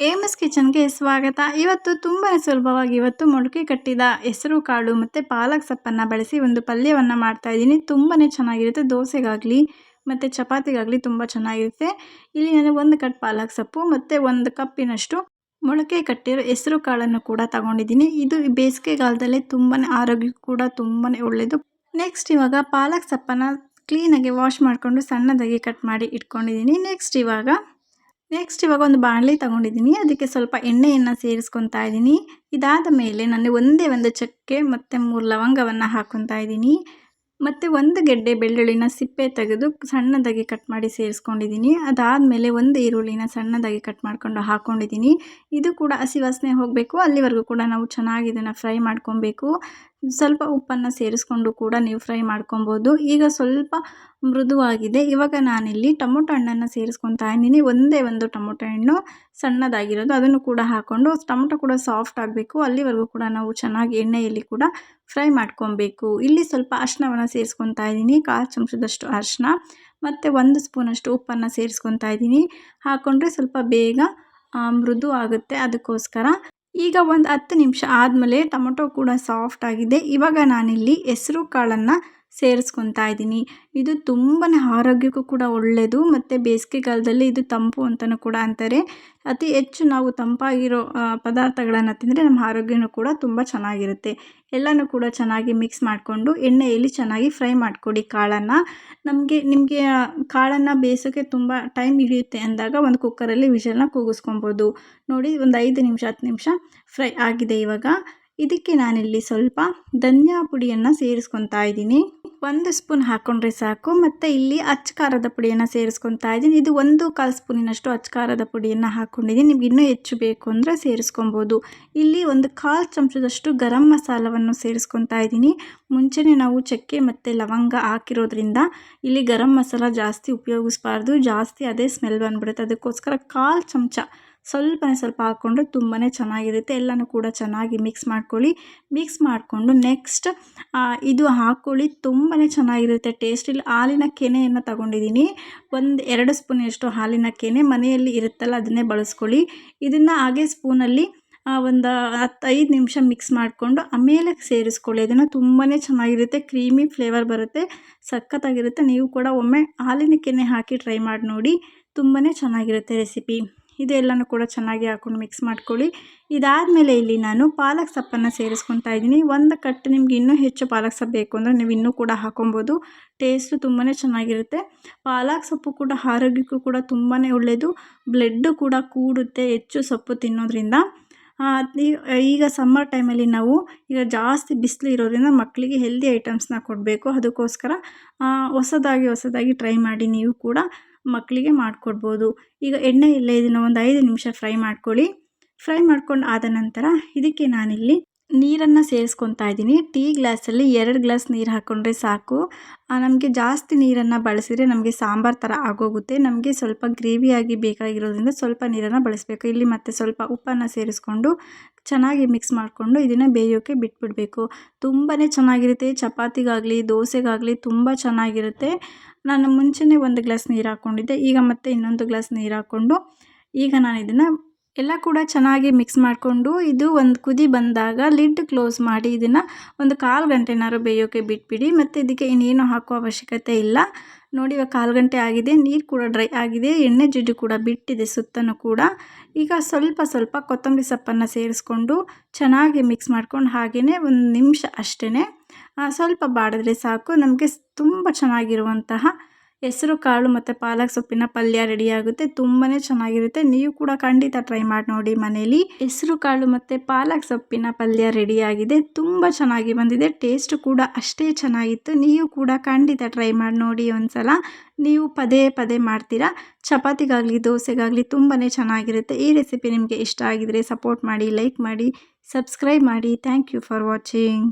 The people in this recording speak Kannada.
ಏಮಸ್ ಕಿಚನ್‌ಗೆ ಸ್ವಾಗತ. ಇವತ್ತು ತುಂಬಾ ಸುಲಭವಾಗಿ ಮೊಳಕೆ ಕಟ್ಟಿದ ಹೆಸರು ಕಾಳು ಮತ್ತು ಪಾಲಕ್ ಸೊಪ್ಪನ್ನು ಬಳಸಿ ಒಂದು ಪಲ್ಯವನ್ನು ಮಾಡ್ತಾಯಿದ್ದೀನಿ. ತುಂಬಾ ಚೆನ್ನಾಗಿರುತ್ತೆ. ದೋಸೆಗಾಗಲಿ ಮತ್ತು ಚಪಾತಿಗಾಗಲಿ ತುಂಬ ಚೆನ್ನಾಗಿರುತ್ತೆ. ಇಲ್ಲಿ ನಾನು 1 ಕಟ್ ಪಾಲಕ್ ಸೊಪ್ಪು ಮತ್ತು 1 ಕಪ್ಪಿನಷ್ಟು ಮೊಳಕೆ ಕಟ್ಟಿರೋ ಹೆಸರು ಕಾಳನ್ನು ಕೂಡ ತಗೊಂಡಿದ್ದೀನಿ. ಇದು ಬೇಸಿಗೆಗಾಲದಲ್ಲೇ ತುಂಬಾ ಆರೋಗ್ಯಕ್ಕೂ ಕೂಡ ತುಂಬಾ ಒಳ್ಳೆಯದು. ನೆಕ್ಸ್ಟ್ ಇವಾಗ ಪಾಲಕ್ ಸೊಪ್ಪನ್ನು ಕ್ಲೀನಾಗಿ ವಾಶ್ ಮಾಡಿಕೊಂಡು ಸಣ್ಣದಾಗಿ ಕಟ್ ಮಾಡಿ ಇಟ್ಕೊಂಡಿದ್ದೀನಿ. ನೆಕ್ಸ್ಟ್ ಇವಾಗ ಒಂದು ಬಾಣಲಿ ತಗೊಂಡಿದ್ದೀನಿ. ಅದಕ್ಕೆ ಸ್ವಲ್ಪ ಎಣ್ಣೆಯನ್ನು ಸೇರಿಸ್ಕೊತಾ ಇದ್ದೀನಿ. ಇದಾದ ಮೇಲೆ ನಾನು ಒಂದೇ ಒಂದು ಚಕ್ಕೆ ಮತ್ತು 3 ಲವಂಗವನ್ನು ಹಾಕ್ಕೊತಾ ಇದ್ದೀನಿ. ಮತ್ತು 1 ಗೆಡ್ಡೆ ಬೆಳ್ಳುಳ್ಳಿನ ಸಿಪ್ಪೆ ತೆಗೆದು ಸಣ್ಣದಾಗಿ ಕಟ್ ಮಾಡಿ ಸೇರಿಸ್ಕೊಂಡಿದ್ದೀನಿ. ಅದಾದಮೇಲೆ 1 ಈರುಳ್ಳಿನ ಸಣ್ಣದಾಗಿ ಕಟ್ ಮಾಡ್ಕೊಂಡು ಹಾಕ್ಕೊಂಡಿದ್ದೀನಿ. ಇದು ಕೂಡ ಹಸಿ ವಾಸನೆ ಹೋಗಬೇಕು, ಅಲ್ಲಿವರೆಗೂ ಕೂಡ ನಾವು ಚೆನ್ನಾಗಿ ಇದನ್ನು ಫ್ರೈ ಮಾಡ್ಕೊಬೇಕು. ಸ್ವಲ್ಪ ಉಪ್ಪನ್ನು ಸೇರಿಸ್ಕೊಂಡು ಕೂಡ ನೀವು ಫ್ರೈ ಮಾಡ್ಕೊಬೋದು. ಈಗ ಸ್ವಲ್ಪ ಮೃದುವಾಗಿದೆ. ಇವಾಗ ನಾನಿಲ್ಲಿ ಟೊಮೊಟೊ ಹಣ್ಣನ್ನು ಸೇರಿಸ್ಕೊತಾ ಇದ್ದೀನಿ. ಒಂದೇ ಒಂದು ಟೊಮೊಟೊ ಹಣ್ಣು ಸಣ್ಣದಾಗಿರೋದು, ಅದನ್ನು ಕೂಡ ಹಾಕ್ಕೊಂಡು ಟೊಮೊಟೊ ಕೂಡ ಸಾಫ್ಟ್ ಆಗಬೇಕು, ಅಲ್ಲಿವರೆಗೂ ಕೂಡ ನಾವು ಚೆನ್ನಾಗಿ ಎಣ್ಣೆಯಲ್ಲಿ ಕೂಡ ಫ್ರೈ ಮಾಡ್ಕೊಬೇಕು. ಇಲ್ಲಿ ಸ್ವಲ್ಪ ಅರಿಶಿನವನ್ನು ಸೇರಿಸ್ಕೊತಾ ಇದ್ದೀನಿ. 1/4 ಚಮಚದಷ್ಟು ಅರಿಶಿನ ಮತ್ತು 1 ಸ್ಪೂನಷ್ಟು ಉಪ್ಪನ್ನು ಸೇರಿಸ್ಕೊತಾ ಇದ್ದೀನಿ. ಹಾಕ್ಕೊಂಡ್ರೆ ಸ್ವಲ್ಪ ಬೇಗ ಮೃದು ಆಗುತ್ತೆ, ಅದಕ್ಕೋಸ್ಕರ. ಈಗ ಒಂದು 10 ನಿಮಿಷ ಆದಮೇಲೆ ಟೊಮೊಟೊ ಕೂಡ ಸಾಫ್ಟ್ ಆಗಿದೆ. ಇವಾಗ ನಾನಿಲ್ಲಿ ಹೆಸರು ಕಾಳನ್ನು ಸೇರಿಸ್ಕೊತಾ ಇದ್ದೀನಿ. ಇದು ತುಂಬಾ ಆರೋಗ್ಯಕ್ಕೂ ಕೂಡ ಒಳ್ಳೆಯದು ಮತ್ತು ಬೇಸಿಗೆಗಾಲದಲ್ಲಿ ಇದು ತಂಪು ಅಂತಲೂ ಕೂಡ ಅಂತಾರೆ. ಅತಿ ಹೆಚ್ಚು ನಾವು ತಂಪಾಗಿರೋ ಪದಾರ್ಥಗಳನ್ನು ತಿಂದರೆ ನಮ್ಮ ಆರೋಗ್ಯನೂ ಕೂಡ ತುಂಬ ಚೆನ್ನಾಗಿರುತ್ತೆ. ಎಲ್ಲನೂ ಕೂಡ ಚೆನ್ನಾಗಿ ಮಿಕ್ಸ್ ಮಾಡಿಕೊಂಡು ಎಣ್ಣೆಯಲ್ಲಿ ಚೆನ್ನಾಗಿ ಫ್ರೈ ಮಾಡಿಕೊಡಿ ಕಾಳನ್ನು. ನಿಮಗೆ ಕಾಳನ್ನು ಬೇಯಿಸೋಕ್ಕೆ ತುಂಬ ಟೈಮ್ ಹಿಡಿಯುತ್ತೆ ಅಂದಾಗ ಒಂದು ಕುಕ್ಕರಲ್ಲಿ ವಿಷಲ್ನ ಕೂಗಿಸ್ಕೊಬೋದು. ನೋಡಿ, ಒಂದು 5 ನಿಮಿಷ 10 ನಿಮಿಷ ಫ್ರೈ ಆಗಿದೆ. ಇವಾಗ ಇದಕ್ಕೆ ನಾನಿಲ್ಲಿ ಸ್ವಲ್ಪ ಧನಿಯಾ ಪುಡಿಯನ್ನು ಸೇರಿಸ್ಕೊತಾ ಇದ್ದೀನಿ. 1 ಸ್ಪೂನ್ ಹಾಕ್ಕೊಂಡ್ರೆ ಸಾಕು. ಮತ್ತು ಇಲ್ಲಿ ಅಚ್ಚ ಖಾರದ ಪುಡಿಯನ್ನು ಸೇರಿಸ್ಕೊತಾ ಇದ್ದೀನಿ. ಇದು 1/4 ಸ್ಪೂನಿನಷ್ಟು ಅಚ್ಚ ಖಾರದ ಪುಡಿಯನ್ನು ಹಾಕ್ಕೊಂಡಿದ್ದೀನಿ. ನಿಮ್ಗೆ ಇನ್ನೂ ಹೆಚ್ಚು ಬೇಕು ಅಂದರೆ ಸೇರಿಸ್ಕೊಬೋದು. ಇಲ್ಲಿ 1/4 ಚಮಚದಷ್ಟು ಗರಂ ಮಸಾಲವನ್ನು ಸೇರಿಸ್ಕೊತಾ ಇದ್ದೀನಿ. ಮುಂಚೆನೇ ನಾವು ಚಕ್ಕೆ ಮತ್ತು ಲವಂಗ ಹಾಕಿರೋದ್ರಿಂದ ಇಲ್ಲಿ ಗರಂ ಮಸಾಲ ಜಾಸ್ತಿ ಉಪಯೋಗಿಸ್ಬಾರ್ದು, ಜಾಸ್ತಿ ಅದೇ ಸ್ಮೆಲ್ ಬಂದುಬಿಡುತ್ತೆ. ಅದಕ್ಕೋಸ್ಕರ 1/4 ಚಮಚ ಸ್ವಲ್ಪ ಹಾಕ್ಕೊಂಡ್ರೆ ತುಂಬಾ ಚೆನ್ನಾಗಿರುತ್ತೆ. ಎಲ್ಲನೂ ಕೂಡ ಚೆನ್ನಾಗಿ ಮಿಕ್ಸ್ ಮಾಡ್ಕೊಳ್ಳಿ. ಮಿಕ್ಸ್ ಮಾಡಿಕೊಂಡು ನೆಕ್ಸ್ಟ್ ಇದು ಹಾಕ್ಕೊಳ್ಳಿ, ತುಂಬಾ ಚೆನ್ನಾಗಿರುತ್ತೆ ಟೇಸ್ಟ್. ಇಲ್ಲಿ ಹಾಲಿನ ಕೆನೆಯನ್ನು ತಗೊಂಡಿದ್ದೀನಿ. 2 ಸ್ಪೂನಷ್ಟು ಹಾಲಿನ ಕೆನೆ ಮನೆಯಲ್ಲಿ ಇರುತ್ತಲ್ಲ, ಅದನ್ನೇ ಬಳಸ್ಕೊಳ್ಳಿ. ಇದನ್ನು ಹಾಗೆ ಸ್ಪೂನಲ್ಲಿ ಒಂದು 5 ನಿಮಿಷ ಮಿಕ್ಸ್ ಮಾಡಿಕೊಂಡು ಆಮೇಲೆ ಸೇರಿಸ್ಕೊಳ್ಳಿ. ಅದನ್ನು ತುಂಬಾ ಚೆನ್ನಾಗಿರುತ್ತೆ, ಕ್ರೀಮಿ ಫ್ಲೇವರ್ ಬರುತ್ತೆ, ಸಖತ್ತಾಗಿರುತ್ತೆ. ನೀವು ಕೂಡ ಒಮ್ಮೆ ಹಾಲಿನ ಕೆನೆ ಹಾಕಿ ಟ್ರೈ ಮಾಡಿ ನೋಡಿ, ತುಂಬಾ ಚೆನ್ನಾಗಿರುತ್ತೆ ರೆಸಿಪಿ. ಇದೆಲ್ಲನೂ ಕೂಡ ಚೆನ್ನಾಗಿ ಹಾಕ್ಕೊಂಡು ಮಿಕ್ಸ್ ಮಾಡ್ಕೊಳ್ಳಿ. ಇದಾದಮೇಲೆ ಇಲ್ಲಿ ನಾನು ಪಾಲಕ್ ಸೊಪ್ಪನ್ನು ಸೇರಿಸ್ಕೊತಾ ಇದ್ದೀನಿ. 1 ಕಟ್. ನಿಮ್ಗೆ ಇನ್ನೂ ಹೆಚ್ಚು ಪಾಲಕ್ ಸೊಪ್ಪು ಬೇಕು ಅಂದರೆ ನೀವು ಇನ್ನೂ ಕೂಡ ಹಾಕ್ಕೊಬೋದು. ಟೇಸ್ಟು ತುಂಬಾ ಚೆನ್ನಾಗಿರುತ್ತೆ. ಪಾಲಕ್ ಸೊಪ್ಪು ಕೂಡ ಆರೋಗ್ಯಕ್ಕೂ ಕೂಡ ತುಂಬಾ ಒಳ್ಳೆಯದು. ಬ್ಲಡ್ಡು ಕೂಡ ಕೂಡುತ್ತೆ ಹೆಚ್ಚು ಸೊಪ್ಪು ತಿನ್ನೋದ್ರಿಂದ. ಈಗ ಸಮ್ಮರ್ ಟೈಮಲ್ಲಿ ನಾವು ಈಗ ಜಾಸ್ತಿ ಬಿಸಿಲು ಇರೋದ್ರಿಂದ ಮಕ್ಕಳಿಗೆ ಹೆಲ್ದಿ ಐಟಮ್ಸ್ನ ಕೊಡಬೇಕು. ಅದಕ್ಕೋಸ್ಕರ ಹೊಸದಾಗಿ ಟ್ರೈ ಮಾಡಿ, ನೀವು ಕೂಡ ಮಕ್ಕಳಿಗೆ ಮಾಡಿಕೊಡ್ಬೋದು. ಈಗ ಎಣ್ಣೆಯಲ್ಲೇ ಇದನ್ನು ಒಂದು 5 ನಿಮಿಷ ಫ್ರೈ ಮಾಡ್ಕೊಳ್ಳಿ. ಫ್ರೈ ಮಾಡ್ಕೊಂಡು ಆದ ನಂತರ ಇದಕ್ಕೆ ನಾನಿಲ್ಲಿ ನೀರನ್ನು ಸೇರಿಸ್ಕೊತಾ ಇದ್ದೀನಿ. ಟೀ ಗ್ಲಾಸಲ್ಲಿ 2 ಗ್ಲಾಸ್ ನೀರು ಹಾಕ್ಕೊಂಡ್ರೆ ಸಾಕು. ನಮಗೆ ಜಾಸ್ತಿ ನೀರನ್ನು ಬಳಸಿದರೆ ನಮಗೆ ಸಾಂಬಾರು ಥರ ಆಗೋಗುತ್ತೆ. ನಮಗೆ ಸ್ವಲ್ಪ ಗ್ರೇವಿಯಾಗಿ ಬೇಕಾಗಿರೋದ್ರಿಂದ ಸ್ವಲ್ಪ ನೀರನ್ನು ಬಳಸಬೇಕು. ಇಲ್ಲಿ ಮತ್ತು ಸ್ವಲ್ಪ ಉಪ್ಪನ್ನು ಸೇರಿಸ್ಕೊಂಡು ಚೆನ್ನಾಗಿ ಮಿಕ್ಸ್ ಮಾಡಿಕೊಂಡು ಇದನ್ನು ಬೇಯೋಕ್ಕೆ ಬಿಟ್ಬಿಡಬೇಕು. ತುಂಬಾ ಚೆನ್ನಾಗಿರುತ್ತೆ. ಚಪಾತಿಗಾಗಲಿ ದೋಸೆಗಾಗಲಿ ತುಂಬ ಚೆನ್ನಾಗಿರುತ್ತೆ. ನಾನು ಮುಂಚೆನೇ 1 ಗ್ಲಾಸ್ ನೀರು ಹಾಕ್ಕೊಂಡಿದ್ದೆ. ಈಗ ಮತ್ತೆ ಇನ್ನೊಂದು ಗ್ಲಾಸ್ ನೀರು ಹಾಕ್ಕೊಂಡು ಈಗ ನಾನು ಇದನ್ನು ಎಲ್ಲ ಕೂಡ ಚೆನ್ನಾಗಿ ಮಿಕ್ಸ್ ಮಾಡಿಕೊಂಡು ಇದು ಒಂದು ಕುದಿ ಬಂದಾಗ ಲಿಡ್ ಕ್ಲೋಸ್ ಮಾಡಿ ಇದನ್ನು ಒಂದು 1/4 ಗಂಟೆನಾದ್ರು ಬೇಯೋಕ್ಕೆ ಬಿಟ್ಬಿಡಿ. ಮತ್ತು ಇದಕ್ಕೆ ಇನ್ನೇನು ಹಾಕೋ ಅವಶ್ಯಕತೆ ಇಲ್ಲ. ನೋಡಿ, ಇವಾಗ 1/4 ಗಂಟೆ ಆಗಿದೆ. ನೀರು ಕೂಡ ಡ್ರೈ ಆಗಿದೆ, ಎಣ್ಣೆ ಜಿಡ್ಡು ಕೂಡ ಬಿಟ್ಟಿದೆ ಸುತ್ತಲೂ ಕೂಡ. ಈಗ ಸ್ವಲ್ಪ ಕೊತ್ತಂಬರಿ ಸೊಪ್ಪನ್ನು ಸೇರಿಸ್ಕೊಂಡು ಚೆನ್ನಾಗಿ ಮಿಕ್ಸ್ ಮಾಡ್ಕೊಂಡು ಹಾಗೆಯೇ 1 ನಿಮಿಷ ಅಷ್ಟೇ ಸ್ವಲ್ಪ ಬಾಡಿದ್ರೆ ಸಾಕು. ನಮಗೆ ತುಂಬ ಚೆನ್ನಾಗಿರುವಂತಹ ಹೆಸರು ಕಾಳು ಮತ್ತು ಪಾಲಕ್ ಸೊಪ್ಪಿನ ಪಲ್ಯ ರೆಡಿಯಾಗುತ್ತೆ. ತುಂಬಾ ಚೆನ್ನಾಗಿರುತ್ತೆ. ನೀವು ಕೂಡ ಖಂಡಿತ ಟ್ರೈ ಮಾಡಿ ನೋಡಿ ಮನೇಲಿ. ಹೆಸರು ಕಾಳು ಮತ್ತು ಪಾಲಕ್ ಸೊಪ್ಪಿನ ಪಲ್ಯ ರೆಡಿಯಾಗಿದೆ. ತುಂಬ ಚೆನ್ನಾಗಿ ಬಂದಿದೆ. ಟೇಸ್ಟ್ ಕೂಡ ಅಷ್ಟೇ ಚೆನ್ನಾಗಿತ್ತು. ನೀವು ಕೂಡ ಖಂಡಿತ ಟ್ರೈ ಮಾಡಿ ನೋಡಿ ಒಂದ್ಸಲ. ನೀವು ಪದೇ ಮಾಡ್ತೀರಾ. ಚಪಾತಿಗಾಗಲಿ ದೋಸೆಗಾಗಲಿ ತುಂಬಾ ಚೆನ್ನಾಗಿರುತ್ತೆ. ಈ ರೆಸಿಪಿ ನಿಮಗೆ ಇಷ್ಟ ಆಗಿದರೆ ಸಪೋರ್ಟ್ ಮಾಡಿ, ಲೈಕ್ ಮಾಡಿ, ಸಬ್ಸ್ಕ್ರೈಬ್ ಮಾಡಿ. Thank you for watching.